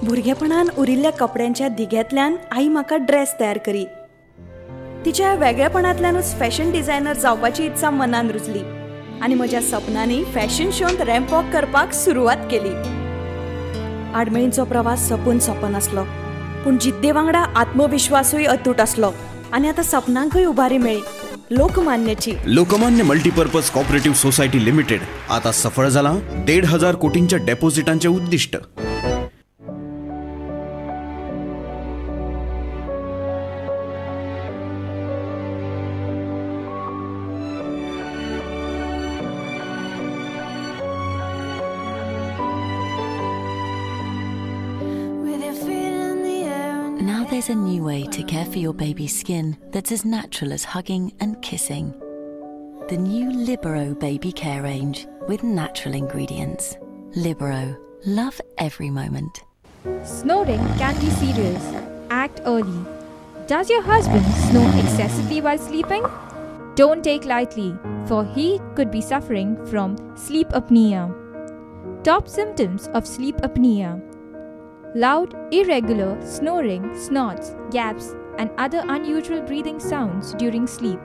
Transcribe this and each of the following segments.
भुरगेपणान उरिल्ल्या कपड्यांच्या दिग्यातल्यान आई म्हाका ड्रेस तयार करी. तिच्या वेगळेपणांतल्यानूच फॅशन डिझायनर जावपाची इत्सा मनान रुजली आनी म्हज्या सपनांनी फॅशन शोंत रॅम्प वॉक करपाक सुरवात केली. आडमेळींचो प्रवास सपून सोंपनासलो, पूण जिद्दे वांगडा आत्मविश्वासूय अतूट आसलो आनी आतां सपनांकय उबारी मेळ्ळी. Lokmanya multipurpose cooperative society limited आता सफळ जाला 1,500 कोटींच्या डेपॉझिटांचे उद्दिष्ट. Now there's a new way to care for your baby's skin that's as natural as hugging and kissing. The new Libero baby care range with natural ingredients. Libero. Love every moment. Snoring can be serious. Act early. Does your husband snore excessively while sleeping? Don't take lightly, for he could be suffering from sleep apnea. Top symptoms of sleep apnea: loud, irregular snoring, snorts, gaps, and other unusual breathing sounds during sleep.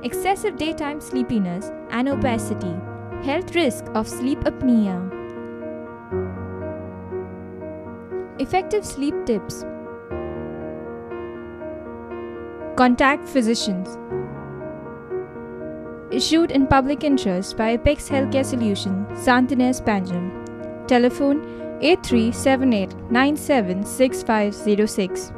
Excessive daytime sleepiness and obesity. Health risk of sleep apnea. Effective sleep tips. Contact physicians. Issued in public interest by Apex Healthcare Solution, Santines Panjam. Telephone 8378976506.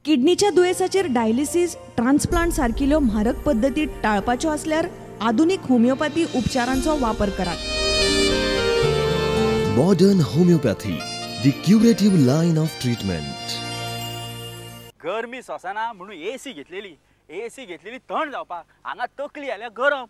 किडनीच्या दुयेसाचेर dialysis, transplant सारकिल्यो म्हारग पद्दती टाळपाच्यो असल्यार आधुनिक homeopathy उपचारांचो वापर करात. Modern homeopathy, the curative line of treatment. गरमी सोंसना म्हणून एसी घेतलेली थंड जावपाक. हांगा तकली आल्या गरम.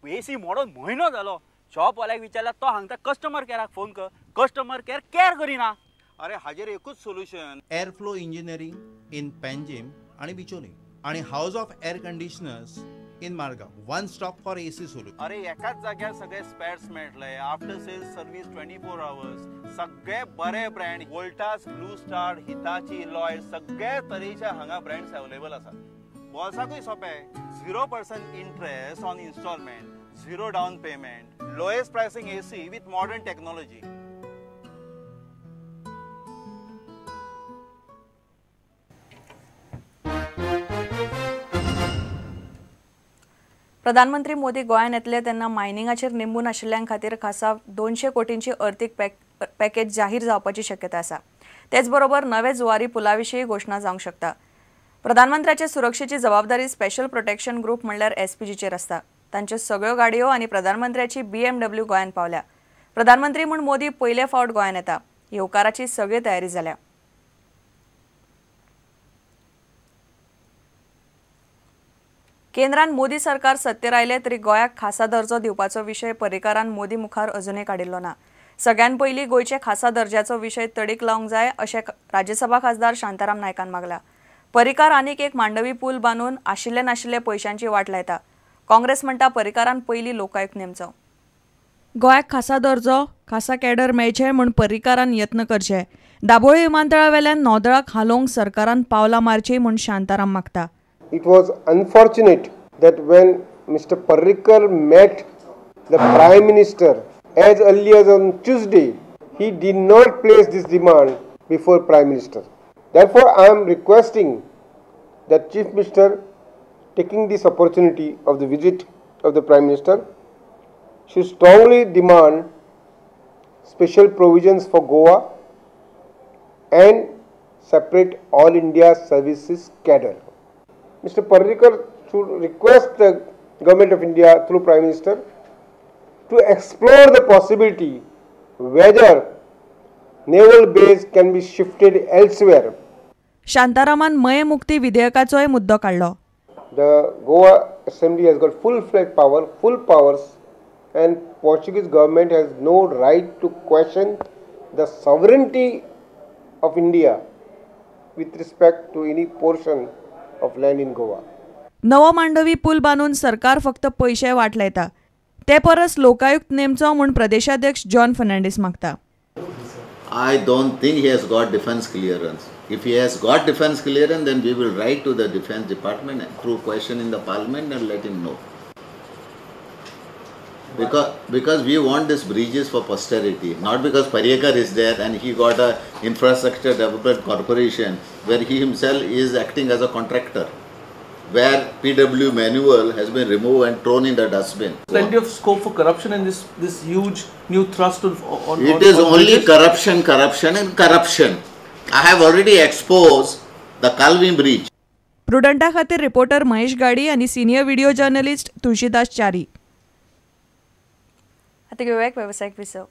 एसी मोडून म्हयनो जालो. शॉपवाल्याक विचारल्यार तो हांगता कस्टमर केअराक फोन कर. कस्टमर केअर करिना. अरे हाजेर एकूच solution. Air flow engineering in Panjim आणि बिचोली आणि house of air conditioners in Margao. One stop for AC solution. अरे एकाच जाग्यार सगळे स्पेअर्स मेळटले. After sales service 24 hours. सगळे बरे brand. Voltas, blue star, Hitachi, Lloyd सगळे तरेचे हांगा ब्रँड्स अवेलेबल आसात. बोल्साकूय सोंपें. 0% interest on instalment. 0 down payment. Lowest pricing AC with modern technology. प्रधानमंत्री मोदी गोंयांत येतले तेन्ना मायनिंगाचेर निंबून आशिल्ल्यां खातीर खासा 200 कोटींची अर्थीक पॅकेज जाहीर जावपाची शक्यता आसा. तेच बरोबर नवे जुवारी पुला विशीं घोशणा जावंक शकता. प्रधानमंत्र्याचे सुरक्षेची जबाबदारी स्पेशल प्रोटेक्शन ग्रुप म्हणल्यार SPGचेर आसता. तांच्यो सगळ्यो गाडयो आनी प्रधानमंत्र्याची BMW गोंयांत पावल्या. प्रधानमंत्री म्हूण मोदी पयले फावट गोंयांत येता. येवकाराची सगळी तयारी जाल्या. केंद्रान मोदी सरकार सत्तेर आयले तरी गोंयाक खासा दर्जो दिवपाचो विशय पर्रीकारान मोदी मुखार अजूनय काडिल्लो ना. सगळ्यान पयलीं गोंयचे खासा दर्ज्याचो विशय तडीक लावंक जाय अशें राज्यसभा खासदार शांताराम नायकान मागला. पर्रीकार आनीक एक मांडवी पूल बांदून आशिल्ले नाशिल्ले पयशांची वाट लायता. काँग्रेस म्हणटा पर्रीकारान पयलीं लोकायुक्त नेमचो. गोंयाक खासा दर्जो, खासा कॅडर मेळचे म्हूण पर्रीकारान यत्न करचे. दाबोळे विमानतळा वेल्यान नौदळाक हालोवंक सरकारान पावलां मारची म्हूण शांताराम मागता. It was unfortunate that when Mr. Parrikar met the Prime Minister as early as on Tuesday, he did not place this demand before Prime Minister. Therefore, I am requesting that Chief Minister, taking this opportunity of the visit of the Prime Minister, should strongly demand special provisions for Goa and separate all India services cadre. Mr. Parrikar should request the Government of India through Prime Minister to explore the possibility whether naval base can be shifted elsewhere. शांतारामान मये मुक्ती विधेयकाचोय मुद्दो काढलो. The Goa Assembly has got full-fledged power, full powers, and Portuguese government has no right to question the sovereignty of India with respect to any portion of land in Goa. नवो Mandvi pool बांधून सरकार फक्त पैसे वाटलायता. ते परस लोकायुक्त नेमचो म्हूण प्रदेशाध्यक्ष John Fernandes मागता. I don't think he has got defense clearance. If he has got defense clearance, then we will write to the defense department through question in the parliament and let him know. Because we want these bridges for posterity, not because Parrikar is there and he got a infrastructure development corporation where he himself is acting as a contractor, where PW manual has been removed and thrown in the dustbin. Plenty of scope for corruption in this huge new thrust on It is only corruption and corruption. I have already exposed the Calvin Bridge. प्रुडंटा खातीर reporter Mahesh गाडी आणि senior video journalist Tulshidas चारी. आता घेऊया एक व्यावसायिक विसव.